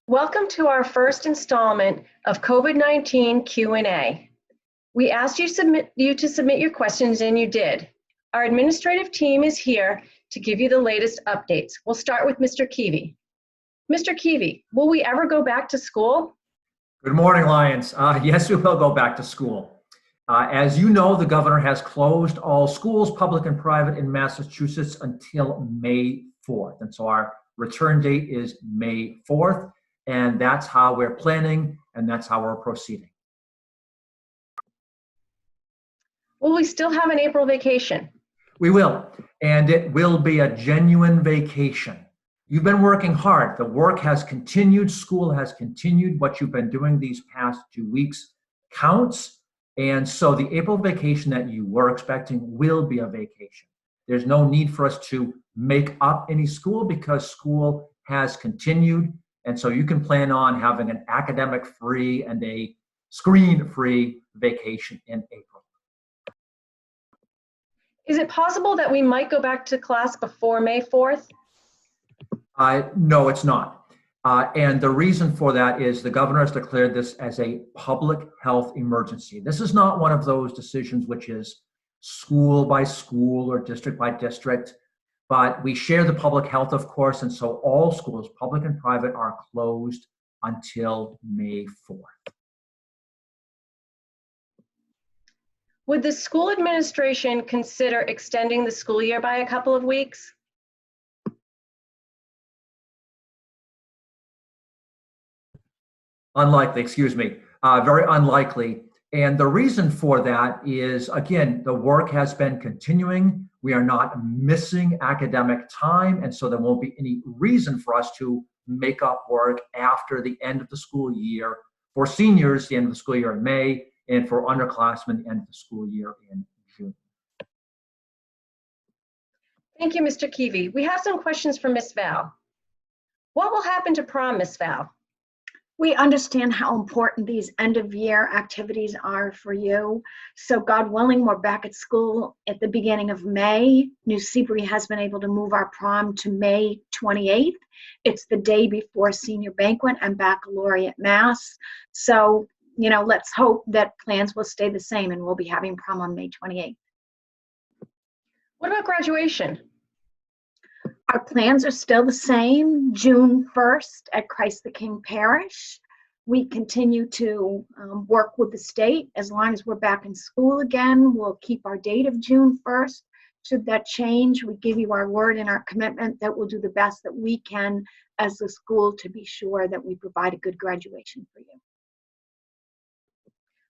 Welcome to our first installment of COVID-19 Q&A. We asked you to submit your questions, and you did. Our administrative team is here to give you the latest updates. We'll start with Mr. Keevy. Mr. Keevy, will we ever go back to school? Good morning, Lions. Yes, we will go back to school. As you know, the governor has closed all schools, public and private, in Massachusetts until May 4th. And so our return date is May 4th. And that's how we're planning, and that's how we're proceeding. Will we still have an April vacation? We will, and it will be a genuine vacation. You've been working hard. The work has continued. School has continued. What you've been doing these past 2 weeks counts. And so the April vacation that you were expecting will be a vacation. There's no need for us to make up any school because school has continued. And so you can plan on having an academic-free and a screen-free vacation in April. Is it possible that we might go back to class before May 4th? No, it's not. And the reason for that is the governor has declared this as a public health emergency. This is not one of those decisions which is school by school or district by district. But we share the public health, of course, and so all schools, public and private, are closed until May 4th. Would the school administration consider extending the school year by a couple of weeks? Unlikely, excuse me, very unlikely. And the reason for that is, again, the work has been continuing. We are not missing academic time, and so there won't be any reason for us to make up work after the end of the school year. For seniors, the end of the school year in May, and for underclassmen, the end of the school year in June. Thank you, Mr. Keevy. We have some questions for Ms. Val. What will happen to prom, Ms. Val? We understand how important these end-of-year activities are for you. So God willing, we're back at school at the beginning of May. New Seabury has been able to move our prom to May 28th. It's the day before senior banquet and baccalaureate mass. So, let's hope that plans will stay the same and we'll be having prom on May 28th. What about graduation? Our plans are still the same, June 1st at Christ the King Parish. We continue to work with the state. As long as we're back in school again, we'll keep our date of June 1st. Should that change, we give you our word and our commitment that we'll do the best that we can as the school to be sure that we provide a good graduation for you.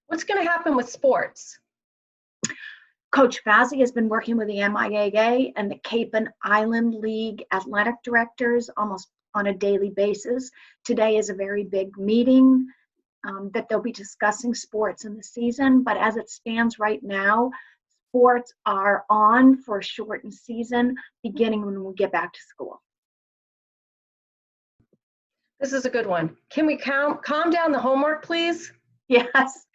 What's going to happen with sports? Coach Fazzi has been working with the MIAA and the Cape and Island League athletic directors almost on a daily basis. Today is a very big meeting that they'll be discussing sports in the season, but as it stands right now, sports are on for a shortened season beginning when we get back to school. This is a good one. Can we calm down the homework, please? Yes,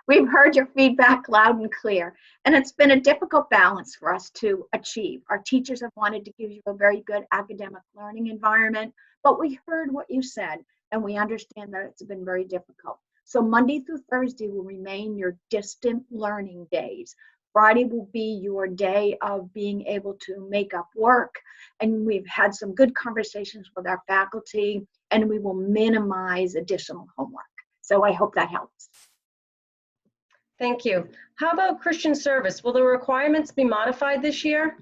we've heard your feedback loud and clear, and it's been a difficult balance for us to achieve. Our teachers have wanted to give you a very good academic learning environment, but we heard what you said, and we understand that it's been very difficult. So Monday through Thursday will remain your distant learning days. Friday will be your day of being able to make up work, and we've had some good conversations with our faculty, and we will minimize additional homework. So I hope that helps. Thank you. How about Christian service? Will the requirements be modified this year?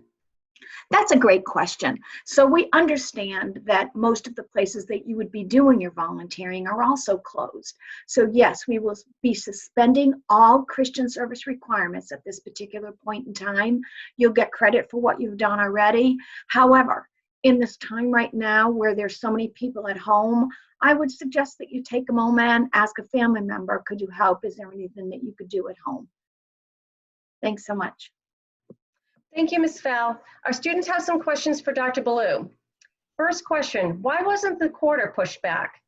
That's a great question. So we understand that most of the places that you would be doing your volunteering are also closed. So yes, we will be suspending all Christian service requirements at this particular point in time. You'll get credit for what you've done already. However, in this time right now where there's so many people at home, I would suggest that you take a moment and ask a family member, could you help? Is there anything that you could do at home? Thanks so much. Thank you, Ms. Val. Our students have some questions for Dr. Ballou. First question, why wasn't the quarter pushed back?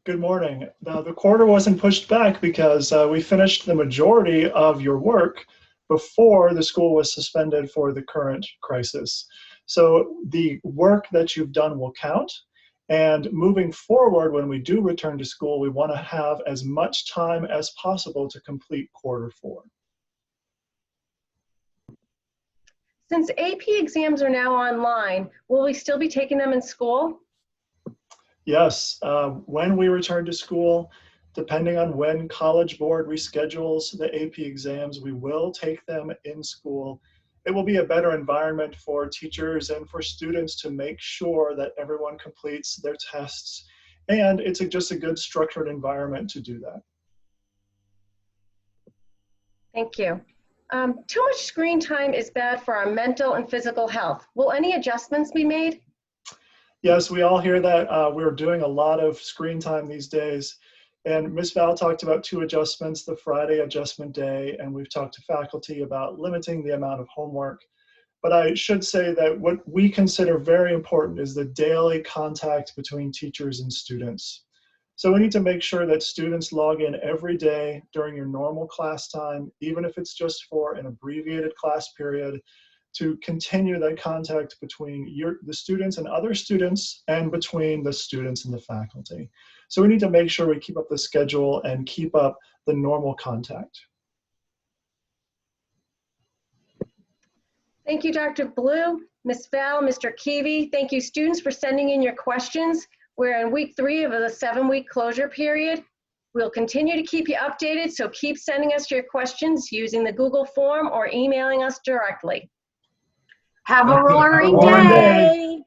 Good morning. The quarter wasn't pushed back because we finished the majority of your work before the school was suspended for the current crisis. So the work that you've done will count, And moving forward, when we do return to school, we want to have as much time as possible to complete Q4. Since AP exams are now online, will we still be taking them in school? Yes, when we return to school, depending on when College Board reschedules the AP exams, we will take them in school. It will be a better environment for teachers and for students to make sure that everyone completes their tests. And it's just a good structured environment to do that. Thank you. Too much screen time is bad for our mental and physical health. Will any adjustments be made? Yes, we all hear that. We're doing a lot of screen time these days. And Ms. Val talked about 2 adjustments, the Friday adjustment day, and we've talked to faculty about limiting the amount of homework. But I should say that what we consider very important is the daily contact between teachers and students. So we need to make sure that students log in every day during your normal class time, even if it's just for an abbreviated class period, to continue that contact between the students and other students, and between the students and the faculty. So we need to make sure we keep up the schedule and keep up the normal contact. Thank you, Dr. Blue, Ms. Val, Mr. Keavy. Thank you, students, for sending in your questions. We're in week 3 of the 7-week closure period. We'll continue to keep you updated, so keep sending us your questions using the Google form or emailing us directly. Have a Thank you. roaring Have a day.